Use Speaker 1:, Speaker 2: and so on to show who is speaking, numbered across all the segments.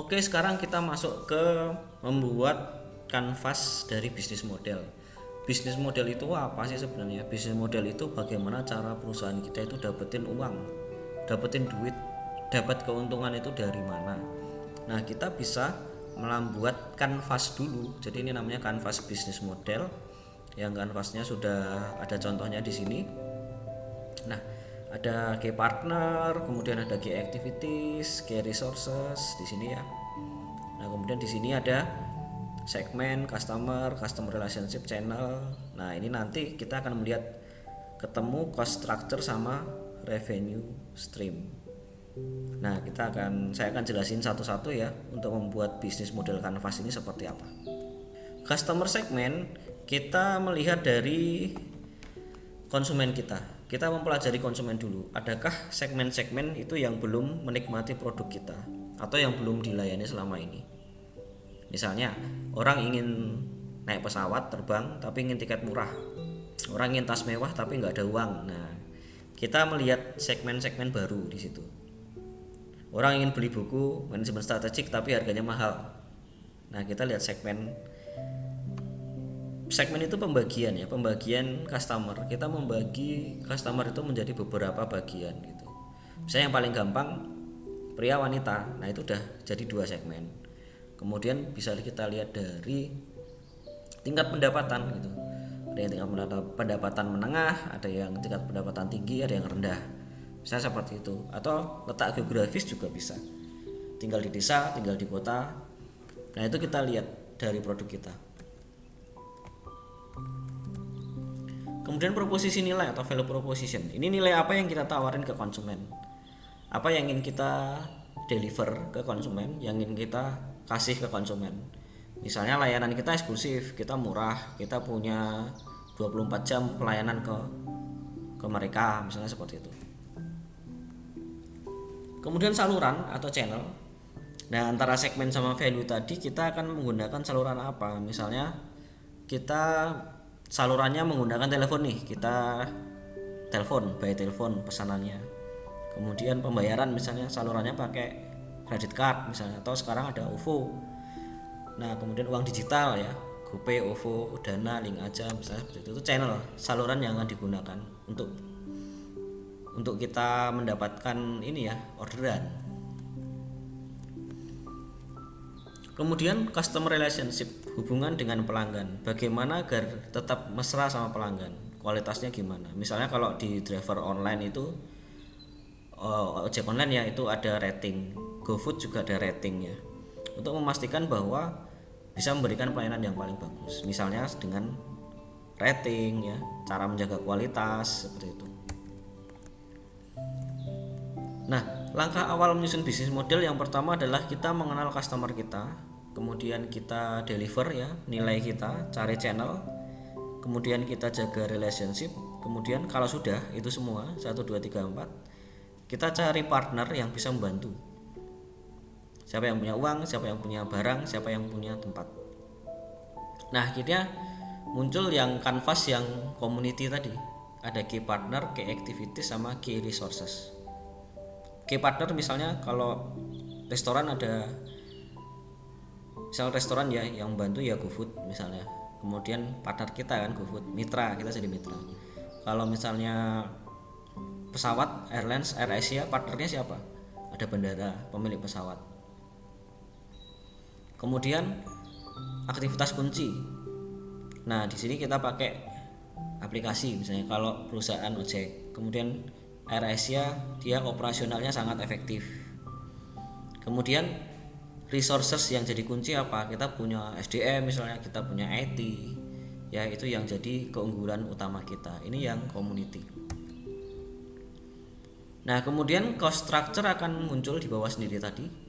Speaker 1: Oke, sekarang kita masuk ke membuat kanvas dari bisnis model. Bisnis model itu apa sih sebenarnya? Bisnis model itu bagaimana cara perusahaan kita itu dapetin uang, dapetin duit, dapat keuntungan itu dari mana. Nah, kita bisa membuat kanvas dulu. Jadi ini namanya kanvas bisnis model. Yang kanvasnya sudah ada contohnya di sini. Nah, ada key partner, kemudian ada key activities, key resources di sini ya. Nah, kemudian di sini ada segmen, customer relationship, channel. Nah, ini nanti kita akan melihat ketemu cost structure sama revenue stream. Nah, saya akan jelasin satu-satu ya untuk membuat bisnis model kanvas ini seperti apa. Customer segment kita melihat dari konsumen kita. Kita mempelajari konsumen dulu. Adakah segmen-segmen itu yang belum menikmati produk kita atau yang belum dilayani selama ini? Misalnya, orang ingin naik pesawat terbang tapi ingin tiket murah. Orang ingin tas mewah tapi nggak ada uang. Nah, kita melihat segmen-segmen baru di situ. Orang ingin beli buku manajemen strategik tapi harganya mahal. Nah, kita lihat segmen itu pembagian ya, pembagian customer. Kita membagi customer itu menjadi beberapa bagian gitu. Misalnya yang paling gampang pria wanita. Nah, itu udah jadi 2 segmen. Kemudian bisa kita lihat dari tingkat pendapatan gitu. Ada yang tingkat pendapatan menengah, ada yang tingkat pendapatan tinggi, ada yang rendah. Bisa seperti itu. Atau letak geografis juga bisa. Tinggal di desa, tinggal di kota. Nah, itu kita lihat dari produk kita. Kemudian proposisi nilai atau value proposition. Ini nilai apa yang kita tawarin ke konsumen? Apa yang ingin kita deliver ke konsumen, yang ingin kita kasih ke konsumen. Misalnya layanan kita eksklusif, kita murah, kita punya 24 jam pelayanan ke mereka, misalnya seperti itu. Kemudian saluran atau channel. Nah, antara segmen sama value tadi kita akan menggunakan saluran apa? Misalnya kita salurannya menggunakan telepon nih, kita telepon, by telepon pesanannya. Kemudian pembayaran misalnya salurannya pakai credit card misalnya, atau sekarang ada OVO. Nah, kemudian uang digital ya, GoPay, OVO, Dana, Link Aja misalnya seperti itu channel, saluran yang akan digunakan untuk kita mendapatkan ini ya, orderan. Kemudian customer relationship, hubungan dengan pelanggan. Bagaimana agar tetap mesra sama pelanggan? Kualitasnya gimana? Misalnya kalau di driver online itu ojek online ya, itu ada rating. GoFood juga ada rating ya. Untuk memastikan bahwa bisa memberikan pelayanan yang paling bagus. Misalnya dengan rating ya, cara menjaga kualitas seperti itu. Nah, langkah awal menyusun bisnis model yang pertama adalah kita mengenal customer kita. Kemudian kita deliver ya nilai kita, cari channel, kemudian kita jaga relationship, kemudian kalau sudah itu semua 1, 2, 3, 4 kita cari partner yang bisa membantu. Siapa yang punya uang, siapa yang punya barang, siapa yang punya tempat. Nah, akhirnya muncul yang kanvas yang community tadi. Ada key partner, key activities, sama key resources. Key partner misalnya kalau restoran ada, misal restoran ya yang bantu ya GoFood misalnya. Kemudian partner kita kan GoFood, mitra, kita jadi mitra. Kalau misalnya pesawat airlines AirAsia, partnernya siapa? Ada bandara, pemilik pesawat. Kemudian aktivitas kunci. Nah, di sini kita pakai aplikasi misalnya kalau perusahaan ojek. Kemudian AirAsia dia operasionalnya sangat efektif. Kemudian resources yang jadi kunci apa? Kita punya SDM misalnya, kita punya IT. Ya, itu yang jadi keunggulan utama kita. Ini yang community. Nah, kemudian cost structure akan muncul di bawah sendiri tadi.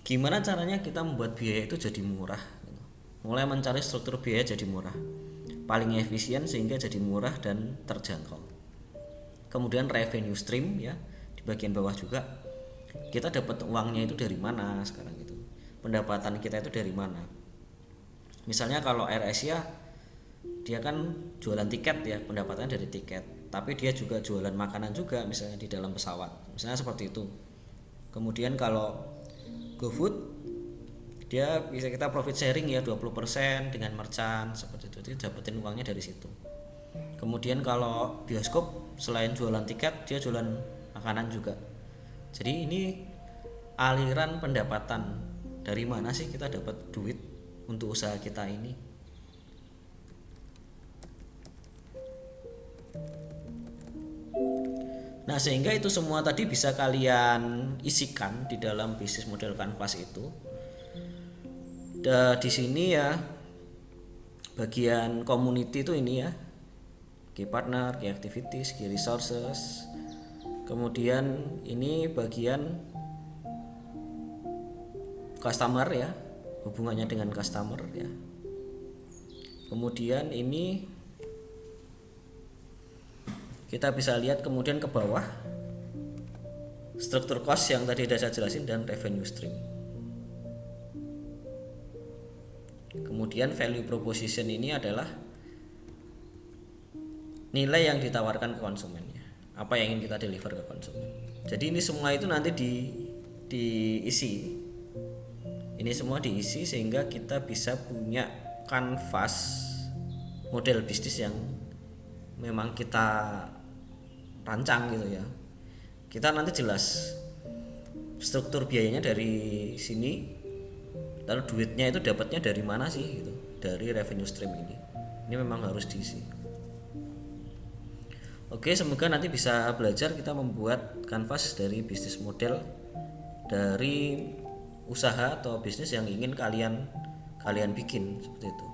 Speaker 1: Gimana caranya kita membuat biaya itu jadi murah? Mulai mencari struktur biaya jadi murah, paling efisien sehingga jadi murah dan terjangkau. Kemudian revenue stream ya, di bagian bawah juga kita dapat uangnya itu dari mana sekarang itu, pendapatan kita itu dari mana. Misalnya kalau AirAsia dia kan jualan tiket ya, pendapatannya dari tiket, tapi dia juga jualan makanan juga misalnya di dalam pesawat, misalnya seperti itu. Kemudian kalau GoFood dia bisa kita profit sharing ya 20% dengan merchant seperti itu dapetin uangnya dari situ. Kemudian kalau bioskop selain jualan tiket dia jualan makanan juga. Jadi ini aliran pendapatan, dari mana sih kita dapat duit untuk usaha kita ini. Nah, sehingga itu semua tadi bisa kalian isikan di dalam bisnis model Canvas itu. Di sini ya bagian community itu ini ya, key partner, key activities, key resources. Kemudian ini bagian customer ya, hubungannya dengan customer ya. Kemudian ini kita bisa lihat kemudian ke bawah struktur cost yang tadi sudah saya jelasin dan revenue stream. Kemudian value proposition ini adalah nilai yang ditawarkan ke konsumennya, apa yang ingin kita deliver ke konsumen. Jadi ini semua itu nanti diisi. Ini semua diisi sehingga kita bisa punya kanvas model bisnis yang memang kita rancang gitu ya. Kita nanti jelas struktur biayanya dari sini, lalu duitnya itu dapatnya dari mana sih gitu, dari revenue stream ini memang harus diisi. Oke, semoga nanti bisa belajar kita membuat kanvas dari bisnis model dari usaha atau bisnis yang ingin kalian bikin seperti itu.